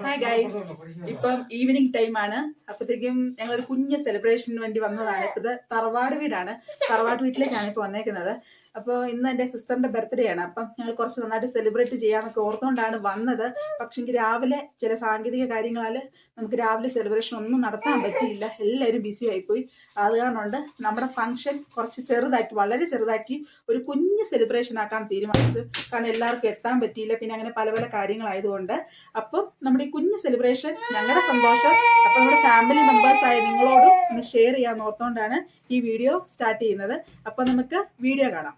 Hi guys, ഇപ്പം evening time ആണ്. അപ്പത്തേക്കും ഞങ്ങളൊരു കുഞ്ഞ് സെലിബ്രേഷന് വേണ്ടി വന്നതാണ്. ഇത് തറവാട് വീടാണ്. തറവാട് വീട്ടിലേക്കാണ് ഇപ്പൊ വന്നേക്കുന്നത്. അപ്പോൾ ഇന്ന് എൻ്റെ സിസ്റ്ററിന്റെ ബർത്ത്ഡേ ആണ്. അപ്പം ഞങ്ങൾ കുറച്ച് നന്നായിട്ട് സെലിബ്രേറ്റ് ചെയ്യാന്നൊക്കെ ഓർത്തുകൊണ്ടാണ് വന്നത്. പക്ഷെങ്കിൽ രാവിലെ ചില സാങ്കേതിക കാര്യങ്ങളാൽ നമുക്ക് രാവിലെ സെലിബ്രേഷൻ ഒന്നും നടത്താൻ പറ്റിയില്ല. എല്ലാവരും ബിസി ആയിപ്പോയി. അത് കാരണം കൊണ്ട് നമ്മുടെ ഫംഗ്ഷൻ കുറച്ച് ചെറുതാക്കി, വളരെ ചെറുതാക്കി ഒരു കുഞ്ഞ് സെലിബ്രേഷൻ ആക്കാൻ തീരുമാനിച്ചു. കാരണം എല്ലാവർക്കും എത്താൻ പറ്റിയില്ല. പിന്നെ അങ്ങനെ പല പല കാര്യങ്ങളായതുകൊണ്ട് അപ്പം നമ്മുടെ ഈ കുഞ്ഞ് സെലിബ്രേഷൻ ഞങ്ങളുടെ സന്തോഷം, അപ്പം നമ്മുടെ ഫാമിലി മെമ്പേഴ്സായ നിങ്ങളോടും ഒന്ന് ഷെയർ ചെയ്യാൻ ഓർത്തുകൊണ്ടാണ് ഈ വീഡിയോ സ്റ്റാർട്ട് ചെയ്യുന്നത്. അപ്പം നമുക്ക് വീഡിയോ കാണാം.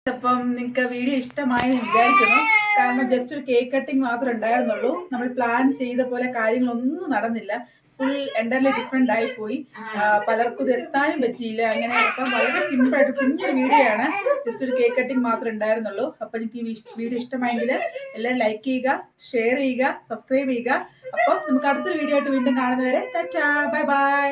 അപ്പം നിങ്ങൾക്ക് വീഡിയോ ഇഷ്ടമായെന്ന് വിചാരിക്കുന്നു. കാരണം ജസ്റ്റ് ഒരു കേക്ക് കട്ടിങ് മാത്രമേ ഉണ്ടായിരുന്നുള്ളൂ. നമ്മൾ പ്ലാൻ ചെയ്ത പോലെ കാര്യങ്ങളൊന്നും നടന്നില്ല. ഫുൾ എൻ്റർലി ഡിഫറെൻ്റ് ആയിപ്പോയി. പലർക്കും ഇത് എത്താനും പറ്റിയില്ല. അങ്ങനെ അപ്പം വളരെ സിമ്പിൾ ആയിട്ട് കുഞ്ഞൊരു വീഡിയോ ആണ്. ജസ്റ്റ് ഒരു കേക്ക് കട്ടിങ് മാത്രമേ ഉണ്ടായിരുന്നുള്ളൂ. അപ്പം എനിക്ക് ഈ വീഡിയോ ഇഷ്ടമായെങ്കിൽ എല്ലാവരും ലൈക്ക് ചെയ്യുക, ഷെയർ ചെയ്യുക, സബ്സ്ക്രൈബ് ചെയ്യുക. അപ്പം നമുക്ക് അടുത്തൊരു വീഡിയോ ആയിട്ട് വീണ്ടും കാണുന്നവരെ ടാറ്റാ, ബൈ ബൈ.